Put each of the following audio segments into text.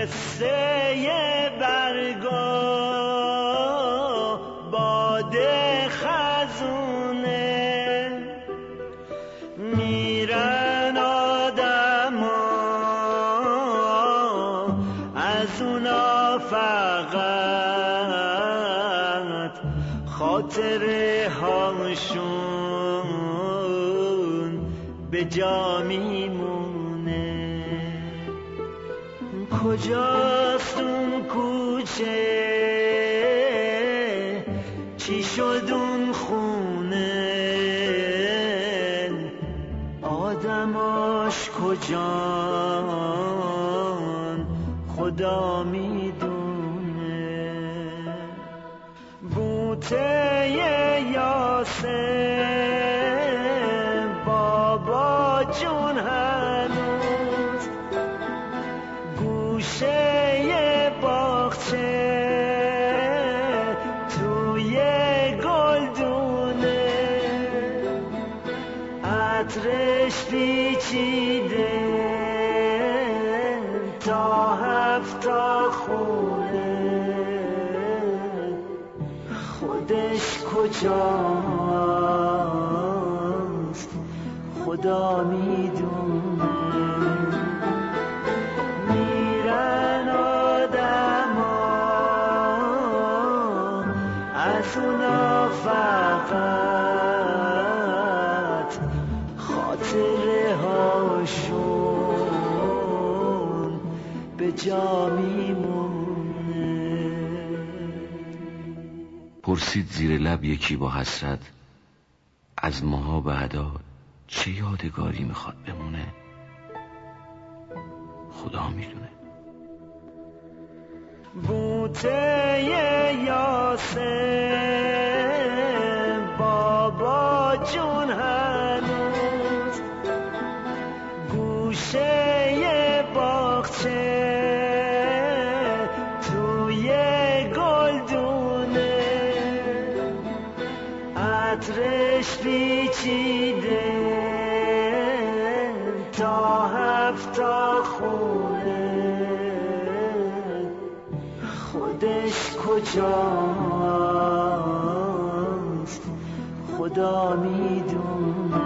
قصه برگا باد خزونه میرن آدما از اونا فقط خاطره هاشون به جا میمونه. کجاست اون کوچه، چی شد اون خونه، آدماش کجان خدا میدونه. بوته یاسه بابا جون هنوز گوشه باغچه توی گلدونه، عطرش پیچیده تا 7 خونه، خودش کجاست خدا میدونه. میرن آدما از اونا فقط خاطره هاشون به جا میمونه. پرسید زیر لب یکی با حسرت، از ماها بعدا چه یادگاری میخواد بمونه؟ خدا میدونه. بوته یاسه بابا جون هنوز گوشه باغچه توی گلدونه، عطرش پیچیده تا 7 خونه، خودش کجاست خدا میدونه.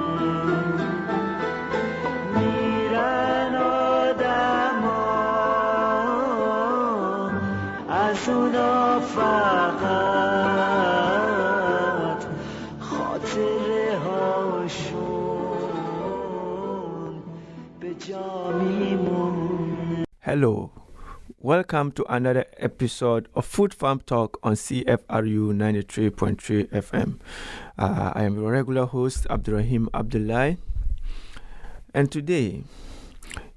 میرن آدما از اونا فقط خاطره هاشون به جا میمونه. Hello, welcome to another episode of Food Farm Talk on CFRU 93.3 FM. I am your regular host, Abdul, and today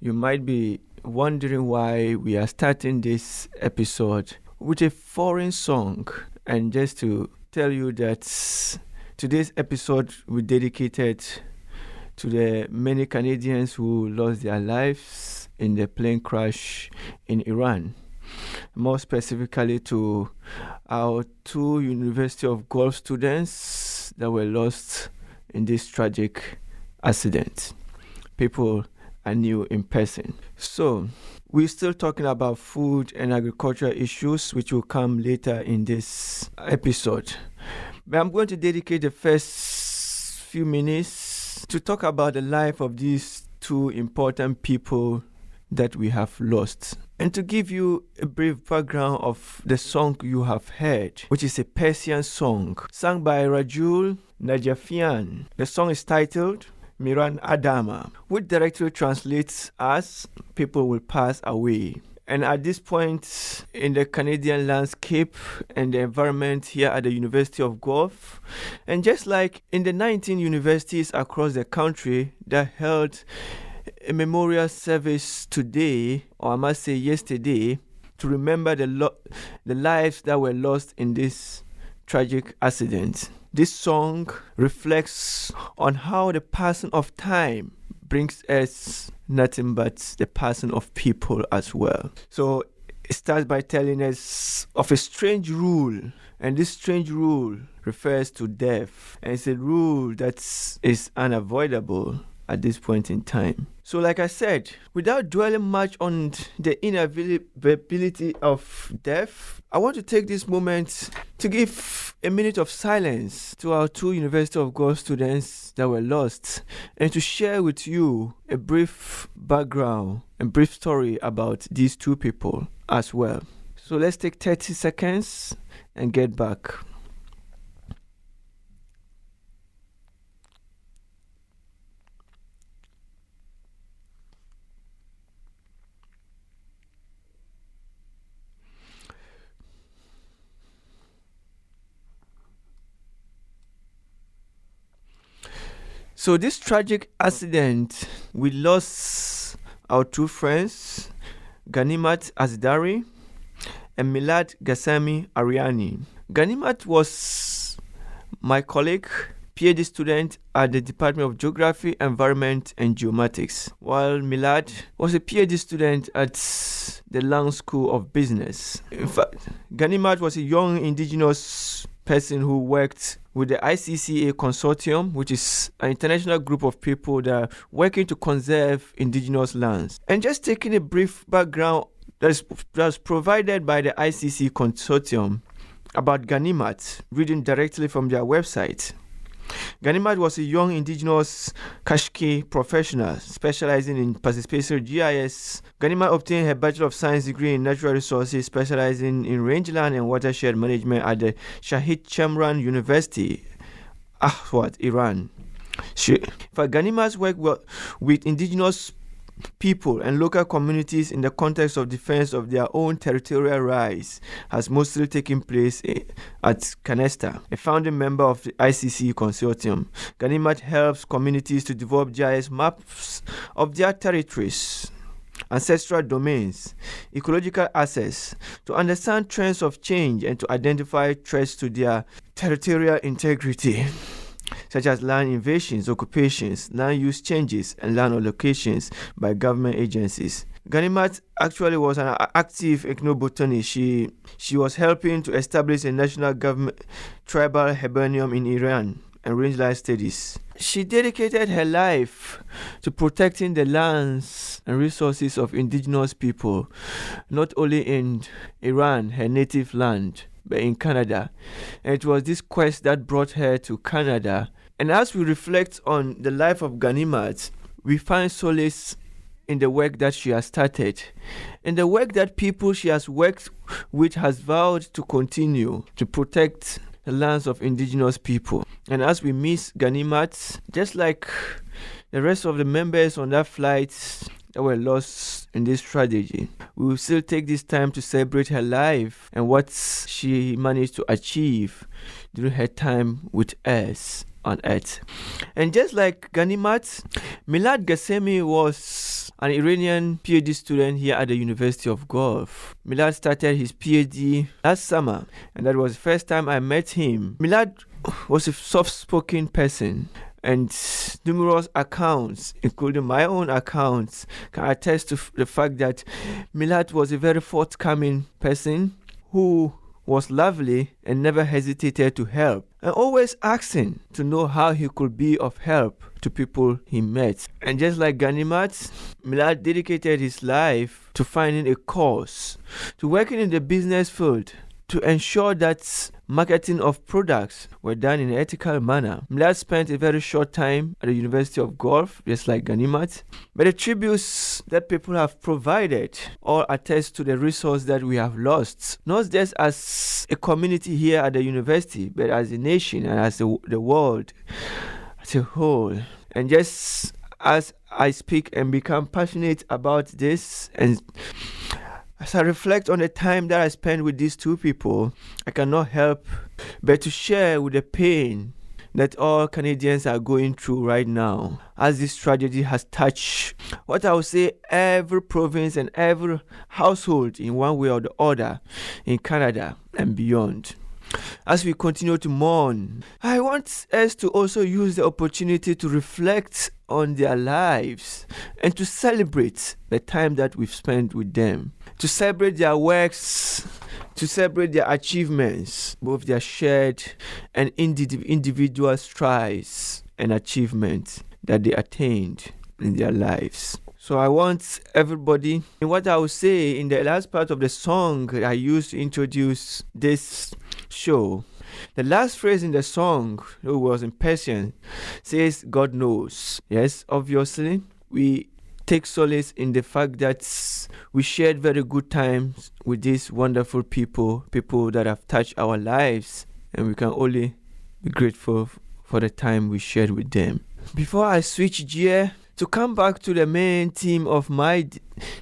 you might be wondering why we are starting this episode with a foreign song. And just to tell you that today's episode we dedicated to the many Canadians who lost their lives in the plane crash in Iran. More specifically to our 2 University of Guelph students that were lost in this tragic accident. People I knew in person. So, we're still talking about food and agricultural issues, which will come later in this episode. But I'm going to dedicate the first few minutes to talk about the life of these 2 important people that we have lost, and to give you a brief background of the song you have heard, which is a Persian song sung by Rajul Najafian. The song is titled Miran Adama, which directly translates as People Will Pass Away. And at this point in the Canadian landscape and the environment here at the University of Guelph, and just like in the 19 universities across the country that held a memorial service today, or I must say yesterday, to remember the lives that were lost in this tragic accident. This song reflects on how the passing of time brings us nothing but the passing of people as well. So it starts by telling us of a strange rule, and this strange rule refers to death, and it's a rule that is unavoidable. at this point in time. So like I said, without dwelling much on the inevitability of death, I want to take this moment to give a minute of silence to our two University of Guelph students that were lost, and to share with you a brief background and brief story about these two people as well. So let's take 30 seconds and get back. So this tragic accident, we lost our two friends, Ghanimat Azhdari and Milad Ghasemi Ariani. Ghanimat was my colleague, PhD student at the Department of Geography, Environment and Geomatics, while Milad was a PhD student at the Lang School of Business. In fact, Ghanimat was a young indigenous person who worked with the ICCA consortium, which is an international group of people that are working to conserve indigenous lands. And just taking a brief background that's provided by the ICC consortium about Ghanimat, reading directly from their website. Ghanimat was a young indigenous Kashki professional specializing in participatory GIS. Ghanimat obtained her Bachelor of Science degree in Natural Resources, specializing in rangeland and watershed management at the Shahid Chamran University, Ahwat, Iran. Ghanimat's work with indigenous people and local communities in the context of defense of their own territorial rights has mostly taken place at Canesta, a founding member of the ICC consortium. Ghanimat helps communities to develop GIS maps of their territories, ancestral domains, ecological assets, to understand trends of change and to identify threats to their territorial integrity, such as land invasions, occupations, land use changes, and land allocations by government agencies. Ghanimat actually was an active ethnobotanist. She was helping to establish a national government tribal herbarium in Iran and rangeland studies. She dedicated her life to protecting the lands and resources of indigenous people, not only in Iran, her native land, but in Canada. And it was this quest that brought her to Canada. And as we reflect on the life of Ghanimat, we find solace in the work that she has started, in the work that people she has worked with has vowed to continue to protect the lands of indigenous people. And as we miss Ghanimat, just like the rest of the members on that flight that were lost in this tragedy, we will still take this time to celebrate her life and what she managed to achieve during her time with us on earth. And just like Ghanimat, Milad Ghasemi was an Iranian PhD student here at the University of Guelph. Milad started his PhD last summer, and that was the first time I met him. Milad was a soft-spoken person, and numerous accounts, including my own accounts, can attest to the fact that Milad was a very forthcoming person who was lovely and never hesitated to help, and always asking to know how he could be of help to people he met. And just like Ghanimat, Milad dedicated his life to finding a cause, to working in the business field, to ensure that marketing of products were done in an ethical manner. Milad spent a very short time at the University of Guelph, just like Ghanimat, but the tributes that people have provided all attest to the resource that we have lost, not just as a community here at the university, but as a nation and as the world as a whole. And just as I speak and become passionate about this, and as I reflect on the time that I spent with these two people, I cannot help but to share with the pain that all Canadians are going through right now, as this tragedy has touched what I would say every province and every household in one way or the other in Canada and beyond. As we continue to mourn, I want us to also use the opportunity to reflect on their lives and to celebrate the time that we've spent with them, to celebrate their works, to celebrate their achievements, both their shared and individual strides and achievements. that they attained in their lives. So I want everybody, and what I will say in the last part of the song I used to introduce this show, the last phrase in the song, it was in Persian, says, God knows. Yes, obviously, we take solace in the fact that we shared very good times with these wonderful people that have touched our lives, and we can only be grateful for the time we shared with them. Before I switch gear, to come back to the main theme of my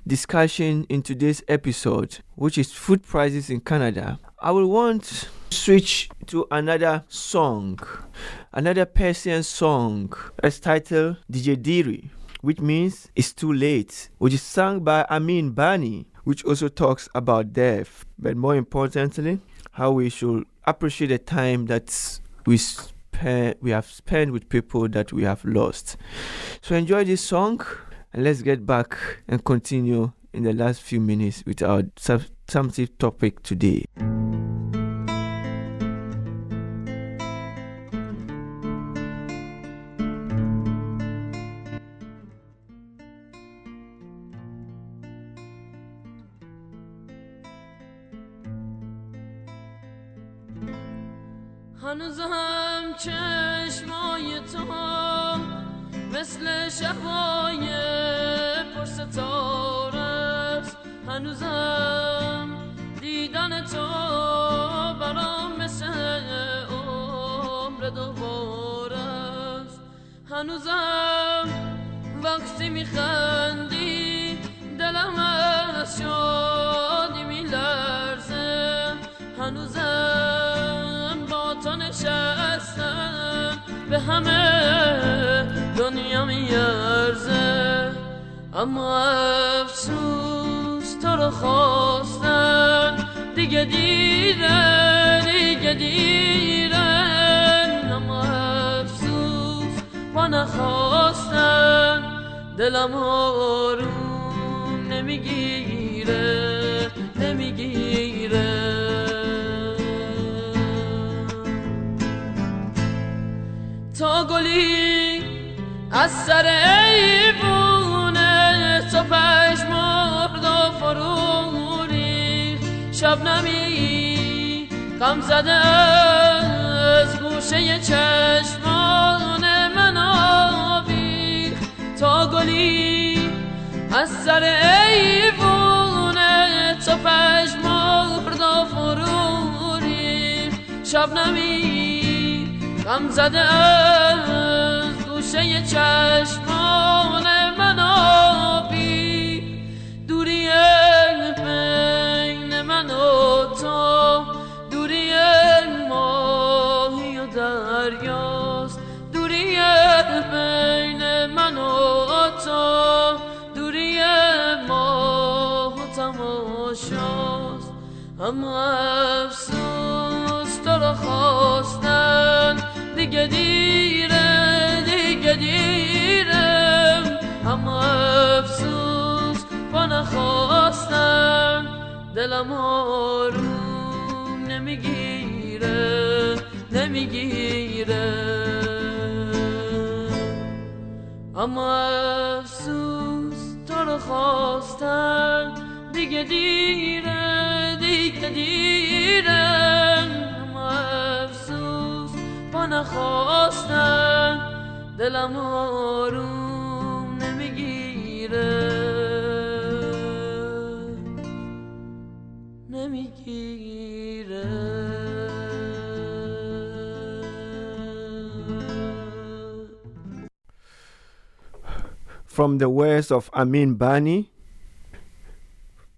discussion in today's episode, which is food prices in Canada, I will want to switch to another song, another Persian song. It's titled Dijadiri, which means it's too late, which is sung by Amin Bani, which also talks about death, but more importantly, how we should appreciate the time that we have spent with people that we have lost. So enjoy this song, and let's get back and continue in the last few minutes with our substantive topic today. هنوزم چشمای تو مثل شبای پرستاره است، هنوزم دیدن تو برام مثل عمر دوباره است، هنوزم وقتی میخندی دلم از شادی میلرزه، هنوزم با تو نشستم به همه دنیا میارزه، اما افسوس تو رو خواستن دیگه دیرن، اما افسوس با نخواستن دلم آروم نمیگیره تا گلی از سر ایوونه تو پشمرد و فرو ریخت، شبنمی غم زده از گوشه چشمان من آویخت، تا گلی از سر ایوونه تو پشمرد و فرو ریخت، شبنمی غم زده از گوشه چشمان من آبی، دوری بین من و تو دوری ماهی و دریاست، دوری بین من و تو دوری ماه و تماشاست، اما افسوس تو رو خواستن دیگه دیرم، اما افسوس با نخواستن دلم آروم نمیگیره اما افسوس تو رو خواستن دیگه دیرم، اما افسوس با نخواستن دلم آروم نمیگیره From the words of Amin Bani,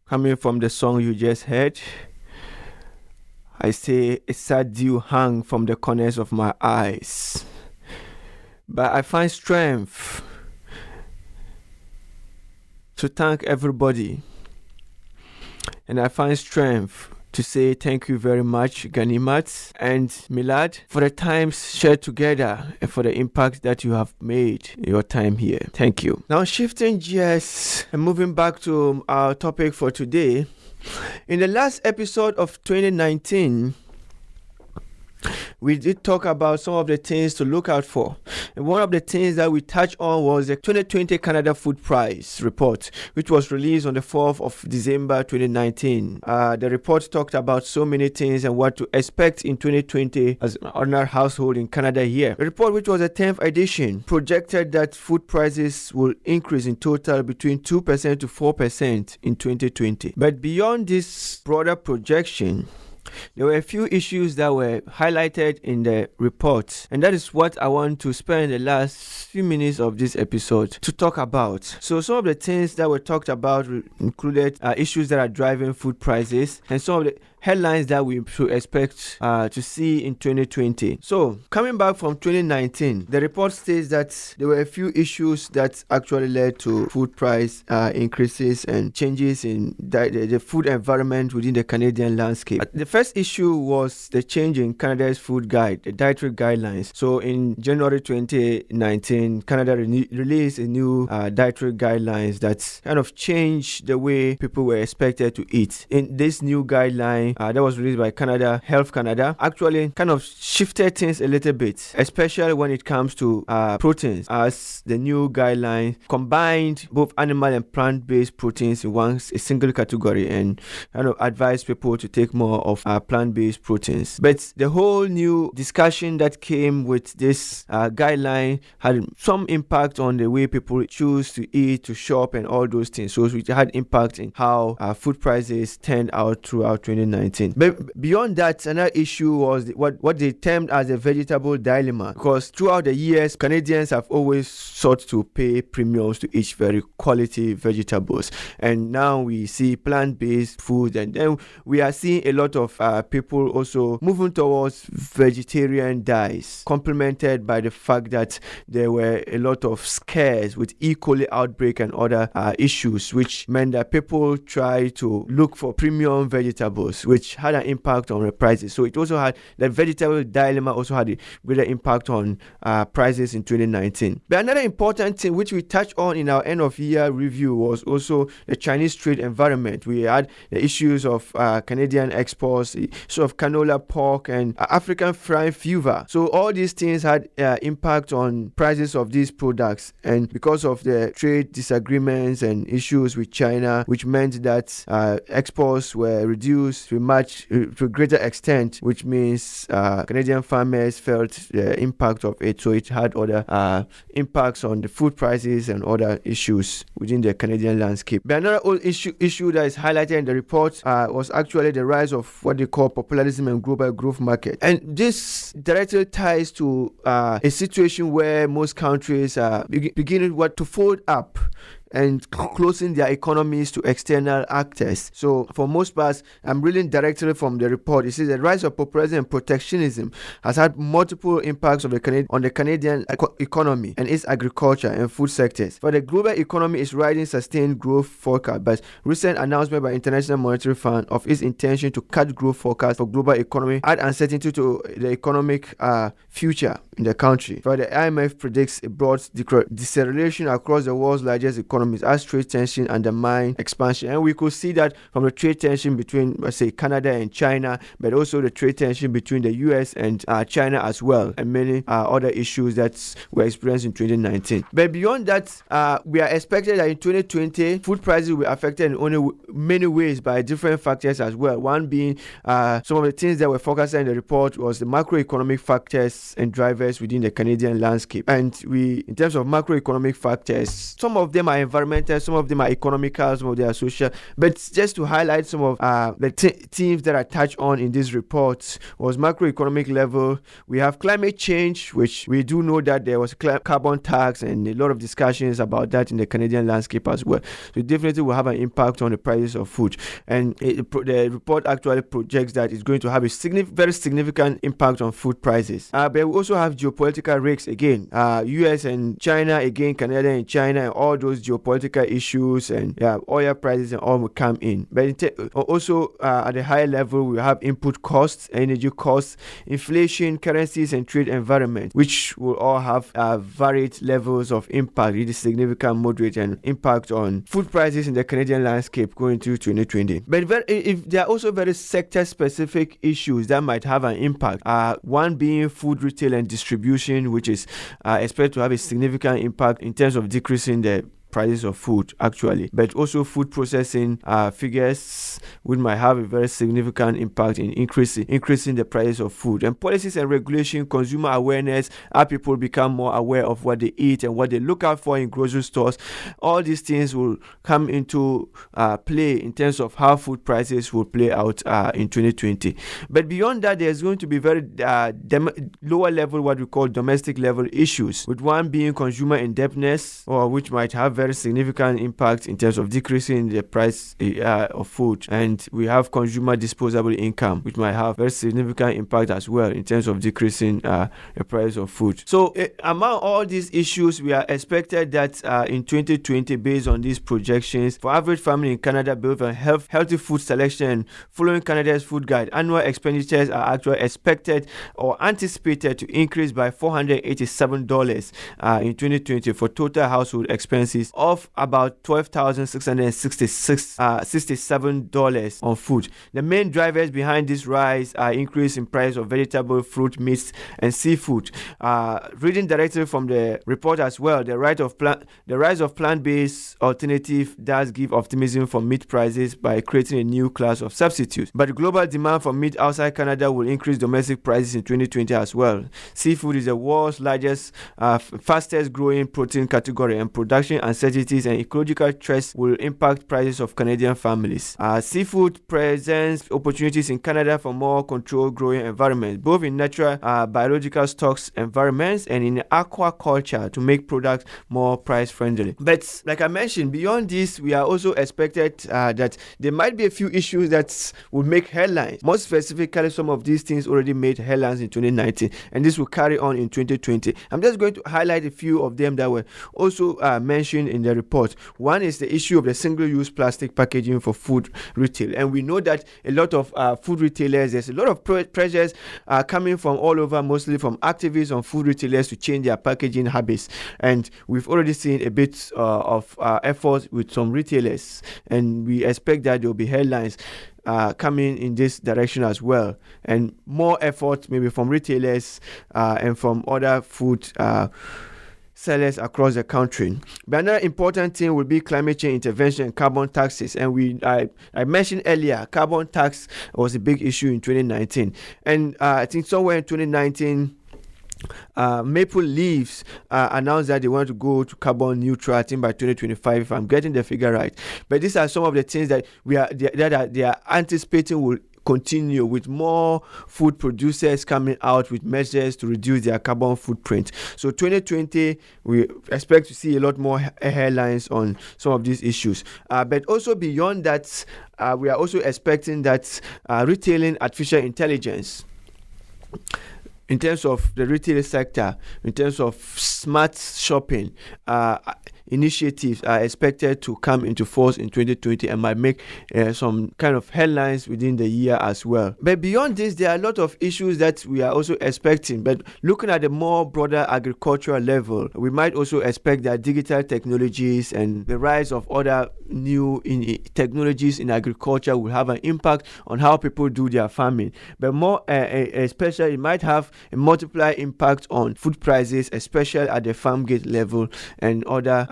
coming from the song you just heard, I say a sad dew hung from the corners of my eyes, but I find strength to thank everybody, and I find strength to say thank you very much, Ghanimat and Milad, for the times shared together and for the impact that you have made in your time here. Thank you. Now shifting gears and moving back to our topic for today. In the last episode of 2019, we did talk about some of the things to look out for. And one of the things that we touched on was the 2020 Canada Food Price report, which was released on the 4th of December 2019. The report talked about so many things and what to expect in 2020 as an ordinary household in Canada here. The report, which was a 10th edition, projected that food prices will increase in total between 2% to 4% in 2020. But beyond this broader projection, there were a few issues that were highlighted in the report, and that is what I want to spend the last few minutes of this episode to talk about. So some of the things that were talked about included issues that are driving food prices and some of the headlines that we should expect to see in 2020. So, coming back from 2019, the report states that there were a few issues that actually led to food price increases and changes in the food environment within the Canadian landscape. The first issue was the change in Canada's food guide, the dietary guidelines. So, in January 2019, Canada released a new dietary guidelines that kind of changed the way people were expected to eat. In this new guideline, that was released by Health Canada, actually kind of shifted things a little bit, especially when it comes to proteins, as the new guideline combined both animal and plant-based proteins in a single category and kind of advised people to take more of plant-based proteins. But the whole new discussion that came with this guideline had some impact on the way people choose to eat, to shop, and all those things. So it had impact in how food prices turned out throughout 2019. But beyond that, another issue was what they termed as a vegetable dilemma, because throughout the years, Canadians have always sought to pay premiums to eat very quality vegetables, and now we see plant-based food, and then we are seeing a lot of people also moving towards vegetarian diets, complemented by the fact that there were a lot of scares with E. coli outbreak and other issues, which meant that people try to look for premium vegetables, which had an impact on the prices. So it also had the vegetable dilemma, also had a greater impact on prices in 2019. But another important thing which we touched on in our end of year review was also the Chinese trade environment. We had the issues of Canadian exports, sort of canola, pork, and African swine fever. So all these things had impact on prices of these products, and because of the trade disagreements and issues with China, which meant that exports were reduced to a greater extent, which means Canadian farmers felt the impact of it. So it had other impacts on the food prices and other issues within the Canadian landscape. But another old issue that is highlighted in the report was actually the rise of what they call populism and global growth market. And this directly ties to a situation where most countries are beginning to fold up and closing their economies to external actors. So for most parts, I'm reading directly from the report. It says the rise of populism and protectionism has had multiple impacts on the Canadian economy and its agriculture and food sectors. For the global economy is riding sustained growth forecast, but recent announcement by International Monetary Fund of its intention to cut growth forecast for global economy add uncertainty to the economic future in the country. For the IMF predicts a broad deceleration across the world's largest economies as trade tension undermine expansion. And we could see that from the trade tension between, let's say, Canada and China, but also the trade tension between the US and China as well, and many other issues that were experienced in 2019. But beyond that, we are expected that in 2020, food prices will be affected in many ways by different factors as well. One being some of the things that were focused on in the report was the macroeconomic factors and drivers within the Canadian landscape. And in terms of macroeconomic factors, some of them are environmental, some of them are economical, some of them are social. But just to highlight some of the themes that I touched on in this report was macroeconomic level. We have climate change, which we do know that there was a carbon tax and a lot of discussions about that in the Canadian landscape as well. So it definitely will have an impact on the prices of food. And the report actually projects that it's going to have a very significant impact on food prices. But we also have geopolitical risks again. US and China, again, Canada and China, and all those geopolitical issues and oil prices and all will come in. But also at a higher level, we have input costs, energy costs, inflation, currencies, and trade environment, which will all have varied levels of impact, really significant, moderate, and impact on food prices in the Canadian landscape going into 2020. But if there are also very sector-specific issues that might have an impact. One being food retail and distribution, which is expected to have a significant impact in terms of decreasing the prices of food actually, but also food processing figures which might have a very significant impact in increasing the prices of food. And policies and regulation, consumer awareness, how people become more aware of what they eat and what they look out for in grocery stores, all these things will come into play in terms of how food prices will play out in 2020. But beyond that, there's going to be very lower level, what we call domestic level issues, with one being consumer indebtedness, or which might have very significant impact in terms of decreasing the price of food. And we have consumer disposable income, which might have very significant impact as well in terms of decreasing the price of food. So among all these issues, we are expected that in 2020, based on these projections, for average family in Canada built on healthy food selection, following Canada's food guide, annual expenditures are actually expected or anticipated to increase by $487 in 2020 for total household expenses of about $12,667 on food. The main drivers behind this rise are increase in price of vegetable, fruit, meats, and seafood. Reading directly from the report as well, the rise of plant-based alternative does give optimism for meat prices by creating a new class of substitutes. But the global demand for meat outside Canada will increase domestic prices in 2020 as well. Seafood is the world's largest, fastest growing protein category, and production uncertainties and ecological threats will impact prices of Canadian families. Seafood presents opportunities in Canada for more controlled growing environments, both in natural biological stocks environments and in aquaculture, to make products more price friendly. But like I mentioned, beyond this, we are also expected that there might be a few issues that will make headlines. More specifically, some of these things already made headlines in 2019, and this will carry on in 2020. I'm just going to highlight a few of them that were also mentioned in the report. One is the issue of the single-use plastic packaging for food retail, and we know that a lot of food retailers, there's a lot of pressures coming from all over, mostly from activists on food retailers to change their packaging habits, and we've already seen a bit of effort with some retailers, and we expect that there will be headlines coming in this direction as well, and more effort maybe from retailers and from other food sellers across the country. But another important thing will be climate change intervention and carbon taxes. And I mentioned earlier, carbon tax was a big issue in 2019. And I think somewhere in 2019, Maple Leafs announced that they want to go to carbon neutral, I think by 2025, if I'm getting the figure right. But these are some of the things that they are anticipating will continue, with more food producers coming out with measures to reduce their carbon footprint. So 2020, we expect to see a lot more headlines on some of these issues. But also beyond that, we are also expecting that retailing artificial intelligence, in terms of the retail sector, in terms of smart shopping, initiatives are expected to come into force in 2020 and might make some kind of headlines within the year as well. But beyond this, there are a lot of issues that we are also expecting. But looking at the more broader agricultural level, we might also expect that digital technologies and the rise of other new technologies in agriculture will have an impact on how people do their farming. But more especially, it might have a multiplier impact on food prices, especially at the farm gate level and other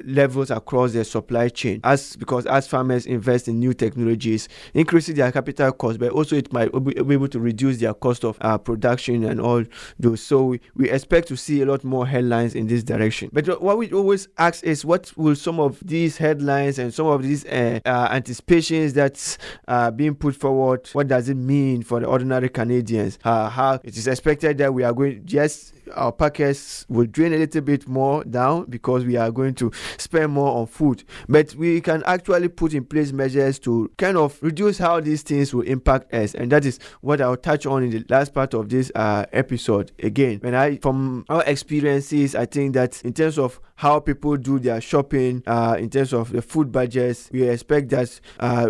levels across the supply chain, because as farmers invest in new technologies, increasing their capital costs, but also it might be able to reduce their cost of production and all those. So we expect to see a lot more headlines in this direction. But what we always ask is, what will some of these headlines and some of these anticipations that's being put forward, what does it mean for the ordinary Canadians? How it is expected that we are going, our pockets will drain a little bit more down because we are going to spend more on food. But we can actually put in place measures to kind of reduce how these things will impact us. And that is what I'll touch on in the last part of this episode. Again, from our experiences, I think that in terms of how people do their shopping, in terms of the food budgets, we expect that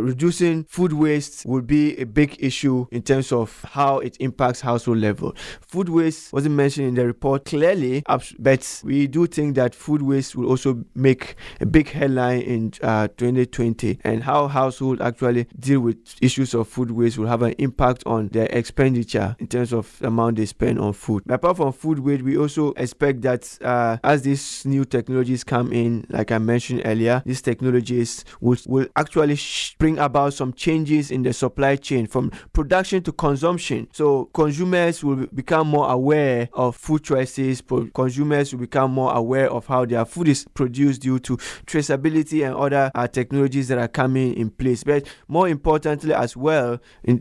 reducing food waste will be a big issue in terms of how it impacts household level. Food waste wasn't mentioned in the report clearly, but we do think that food waste will also make a big headline in 2020, and how households actually deal with issues of food waste will have an impact on their expenditure in terms of the amount they spend on food. But apart from food waste, we also expect that as these new technologies come in, like I mentioned earlier, these technologies will actually bring about some changes in the supply chain from production to consumption. So consumers will become more aware of food choices. Consumers will become more aware of how their food is produced due to traceability and other technologies that are coming in place. But more importantly as well,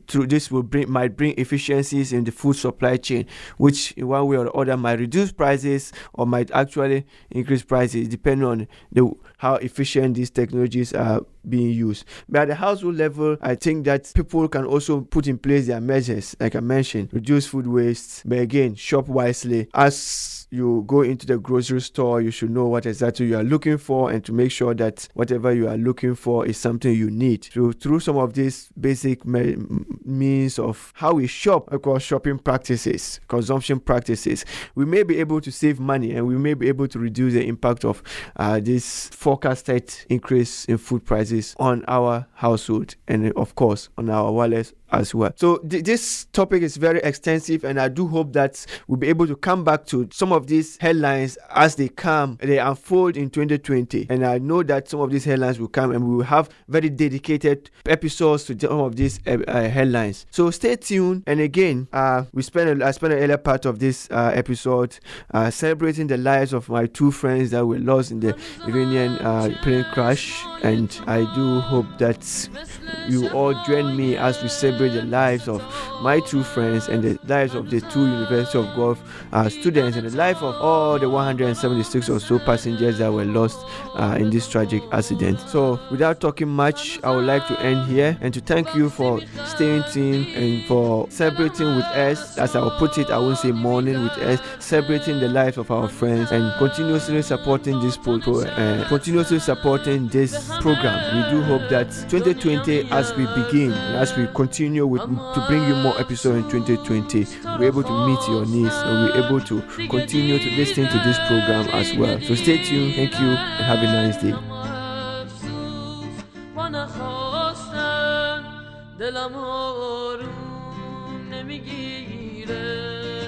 through this might bring efficiencies in the food supply chain, which in one way or the other might reduce prices or might actually increase prices depending on how efficient these technologies are being used. But at the household level, I think that people can also put in place their measures, like I mentioned, reduce food waste, but again, shop wisely. As you go into the grocery store, you should know what exactly you are looking for, and to make sure that whatever you are looking for is something you need. So through some of these basic means of how we shop, across shopping practices, consumption practices, we may be able to save money, and we may be able to reduce the impact of this forecasted increase in food prices on our household and of course on our wallets as well. So this topic is very extensive, and I do hope that we'll be able to come back to some of these headlines as they unfold in 2020. And I know that some of these headlines will come, and we will have very dedicated episodes to some of these headlines. So stay tuned. And again, I spent an earlier part of this episode celebrating the lives of my two friends that were lost in the Iranian plane crash, and I do hope that you all join me as we celebrate the lives of my two friends and the lives of the two University of Guelph students and the life of all the 176 or so passengers that were lost in this tragic accident. So without talking much, I would like to end here and to thank you for staying tuned and for celebrating with us. As I will put it, I won't say mourning with us, celebrating the lives of our friends and continuously supporting this program. We do hope that 2020, as we begin and as we continue to bring you more episodes in 2020, we're able to meet your needs and we're able to continue to listen to this program as well. So stay tuned. Thank you and have a nice day. دلم آروم نمیگیره